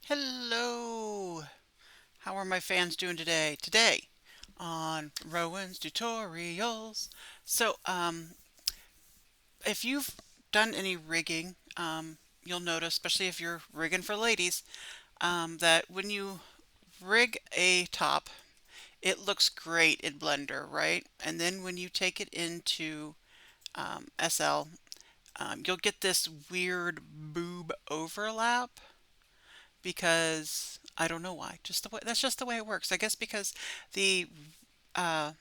Hello! How are my fans doing today? Today on Rowan's Tutorials. If you've done any rigging, you'll notice, especially if you're rigging for ladies, that when you rig a top, it looks great in Blender, right? And then when you take it into SL, you'll get this weird boob overlap because I don't know why. Just the way that's just the way it works. I guess because the uh,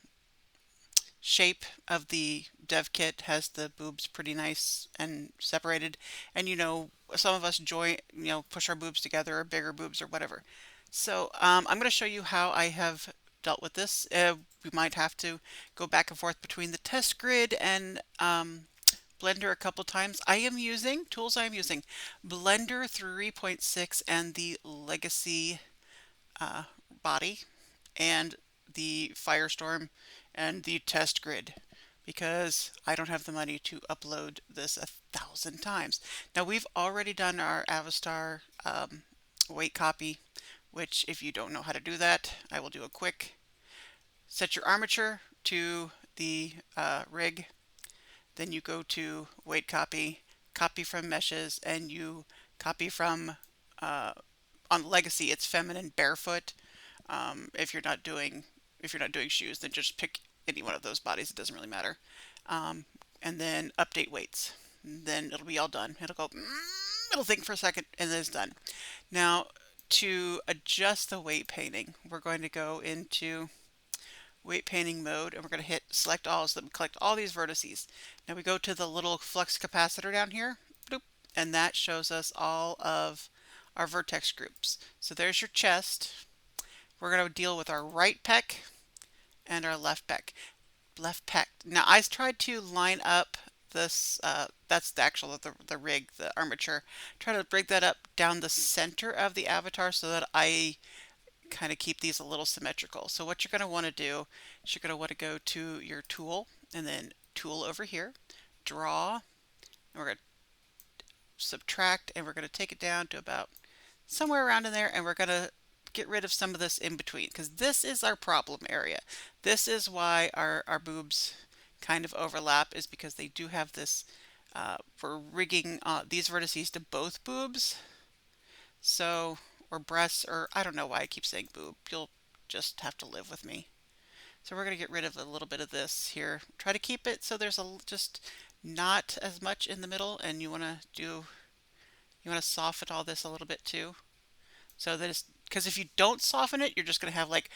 shape of the dev kit has the boobs pretty nice and separated, and some of us push our boobs together or bigger boobs or whatever. I'm going to show you how I have dealt with this. We might have to go back and forth between the test grid and Blender a couple times. I am using Blender 3.6 and the Legacy uh, body and the Firestorm and the test grid because I don't have the money to upload this 1,000 times. Now we've already done our Avastar weight copy, which if you don't know how to do that, I will do a quick. Set your armature to the rig, then you go to weight copy, copy from meshes, and you copy from uh, on Legacy. It's feminine barefoot. If you're not doing shoes, then just pick any one of those bodies. It doesn't really matter. And then update weights. Then it'll be all done. It'll go. It'll think for a second, and then it's done. Now to adjust the weight painting, we're going to go into weight painting mode, and we're going to hit select all so that we collect all these vertices. Now we go to the little flux capacitor down here, bloop, and that shows us all of our vertex groups. So there's your chest. We're going to deal with our right pec and our left pec. Left pec. Now I tried to line up this, that's the actual, the rig, the armature. Try to bring that up down the center of the avatar so that I kind of keep these a little symmetrical. So what you're going to want to do is you're going to want to go to your tool and then tool over here, draw, and we're going to subtract, and we're going to take it down to about somewhere around in there, and we're going to get rid of some of this in between because this is our problem area. This is why our boobs kind of overlap, is because they do have this, we're rigging these vertices to both boobs. So, or breasts, or I don't know why I keep saying boob. You'll just have to live with me. So we're going to get rid of a little bit of this here. Try to keep it so there's just not as much in the middle, and you want to soften all this a little bit too. So that it's, because if you don't soften it, you're just going to have like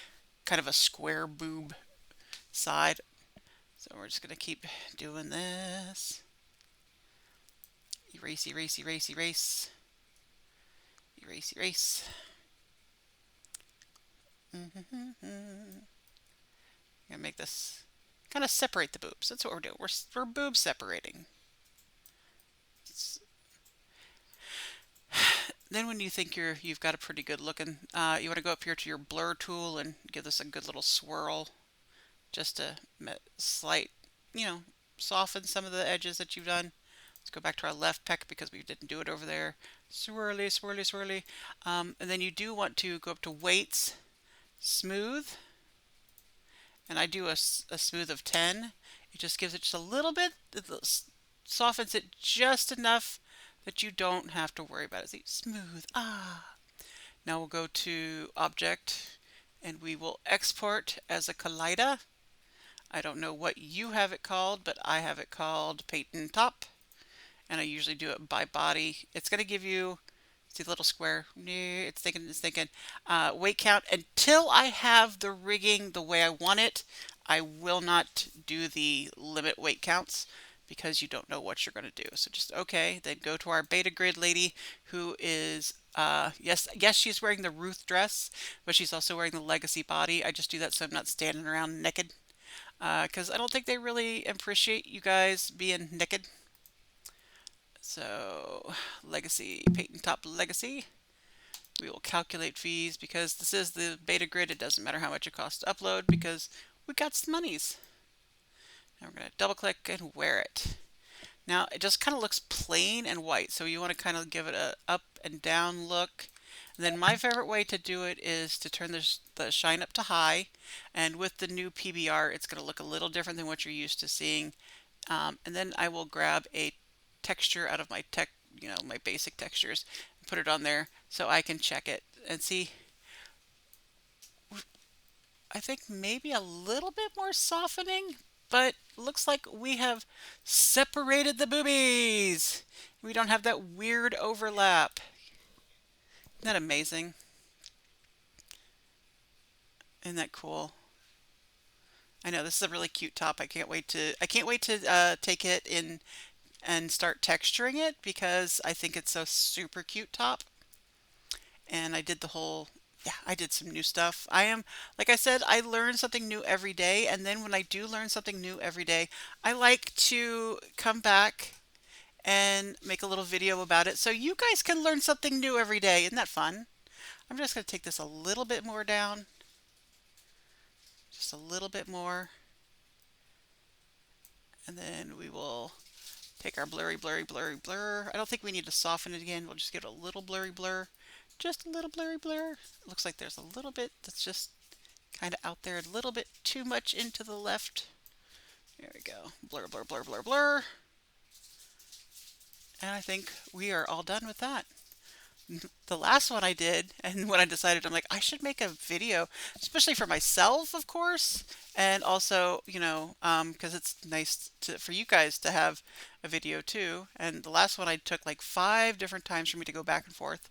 kind of a square boob side. So we're just going to keep doing this. Erase, erase, erase, erase. Erase, erase. Gonna make this kind of separate the boobs. That's what we're doing. We're boob separating. Then when you think you've got a pretty good looking, you want to go up here to your blur tool and give this a good little swirl, just to slight, soften some of the edges that you've done. Let's go back to our left pec because we didn't do it over there. Swirly, swirly, swirly. And then you do want to go up to weights, smooth, and I do a smooth of 10. It just gives it just a little bit, it softens it just enough that you don't have to worry about it. See, smooth. Now we'll go to object, and we will export as a collider. I don't know what you have it called, but I have it called paint top, and I usually do it by body. It's going to give you, see the little square? It's thinking. Weight count. Until I have the rigging the way I want it, I will not do the limit weight counts because you don't know what you're going to do. So just okay, then go to our beta grid lady who is, yes, she's wearing the Ruth dress, but she's also wearing the Legacy body. I just do that so I'm not standing around naked because I don't think they really appreciate you guys being naked. So Legacy, paint top Legacy. We will calculate fees because this is the beta grid. It doesn't matter how much it costs to upload because we got some monies. Now we're going to double click and wear it. Now it just kind of looks plain and white, so you want to kind of give it a up and down look. And then my favorite way to do it is to turn the shine up to high. And with the new PBR, it's going to look a little different than what you're used to seeing. And then I will grab a texture out of my my basic textures, and put it on there so I can check it and see. I think maybe a little bit more softening, but looks like we have separated the boobies. We don't have that weird overlap. Isn't that amazing? Isn't that cool? I know this is a really cute top. I can't wait to take it in and start texturing it because I think it's a super cute top. And I did the whole, yeah, I did some new stuff. Like I said, I learn something new every day. And then when I do learn something new every day, I like to come back and make a little video about it so you guys can learn something new every day. Isn't that fun? I'm just going to take this a little bit more down, just a little bit more. And then we will take our blurry, blurry, blurry, blur. I don't think we need to soften it again. We'll just give it a little blurry blur. Just a little blurry blur. It looks like there's a little bit that's just kind of out there, a little bit too much into the left. There we go. Blur, blur, blur, blur, blur. And I think we are all done with that. The last one I did, and when I decided, I'm like, I should make a video, especially for myself, of course, and also, because it's nice for you guys to have a video too. And the last one I took like 5 different times for me to go back and forth,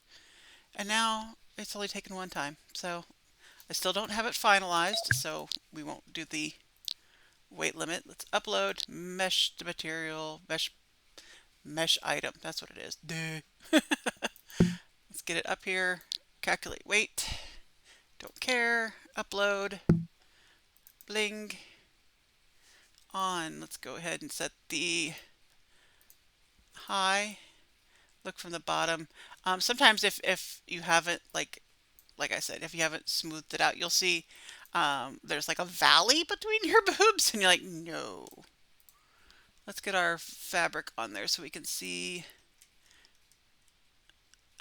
and now it's only taken one time. So I still don't have it finalized, so we won't do the weight limit. Let's upload mesh material, mesh item. That's what it is. Duh. Let's get it up here. Calculate weight. Don't care. Upload. Bling. On. Let's go ahead and set the high. Look from the bottom. Sometimes if you haven't, like I said, if you haven't smoothed it out, you'll see there's like a valley between your boobs, and you're like, no. Let's get our fabric on there so we can see.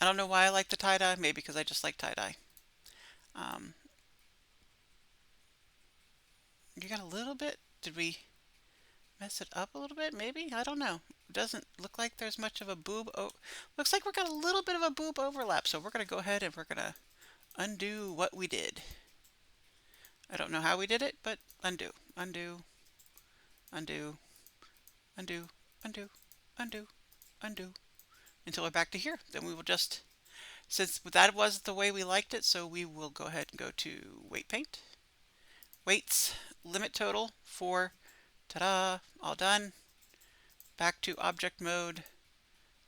I don't know why I like the tie-dye. Maybe because I just like tie-dye. Um, you got a little bit. Did we mess it up a little bit? Maybe? I don't know. It doesn't look like there's much of a boob. Looks like we got a little bit of a boob overlap. So we're going to go ahead and we're going to undo what we did. I don't know how we did it, but undo, undo, undo, undo, undo, undo, undo, until we're back to here. Then we will just, since that was the way we liked it, so we will go ahead and go to weight paint. Weights, limit total, 4. Ta-da, all done. Back to object mode,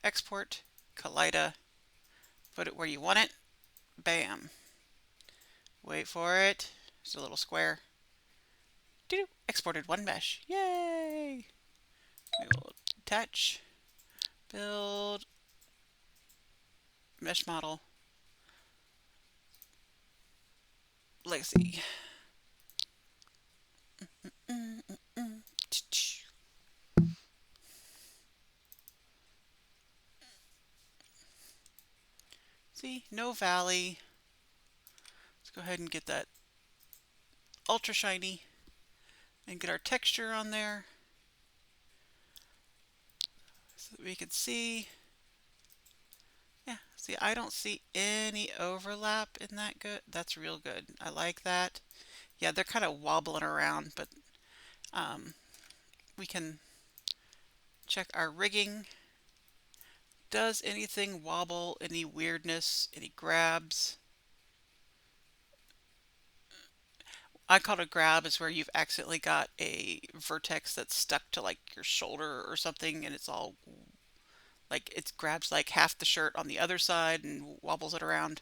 export, Kaleida, put it where you want it. Bam. Wait for it. Just a little square. Doo-doo. Exported one mesh. Yay! We will attach, build, mesh model, legacy. See, no valley. Let's go ahead and get that ultra shiny and get our texture on there so that we can see. Yeah, see, I don't see any overlap in that good. That's real good. I like that. Yeah, they're kind of wobbling around, but we can check our rigging. Does anything wobble? Any weirdness? Any grabs? I call it a grab is where you've accidentally got a vertex that's stuck to like your shoulder or something, and it's all like it grabs like half the shirt on the other side and wobbles it around.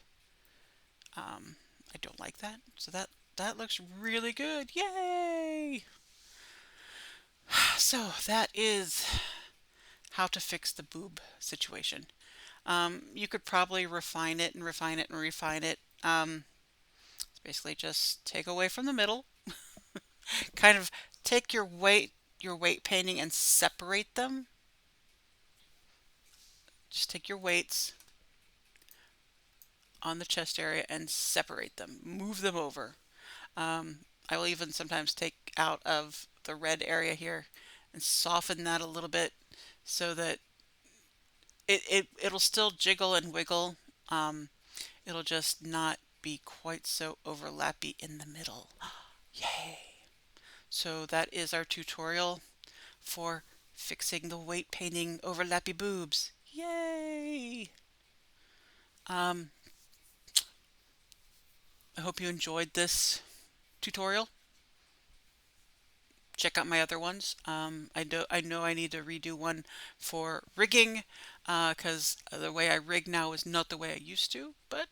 I don't like that. So that looks really good. Yay! So that is how to fix the boob situation. You could probably refine it and refine it and refine it. It's basically just take away from the middle, kind of take your weight painting and separate them. Just take your weights, on the chest area and separate them, move them over. I will even sometimes take out of the red area here and soften that a little bit so that it'll still jiggle and wiggle. Um, it'll just not be quite so overlappy in the middle. Yay! So that is our tutorial for fixing the weight painting overlappy boobs. Yay! Um, I hope you enjoyed this tutorial. Check out my other ones. I know I need to redo one for rigging because the way I rig now is not the way I used to, but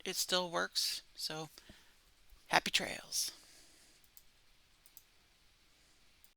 it still works. So happy trails.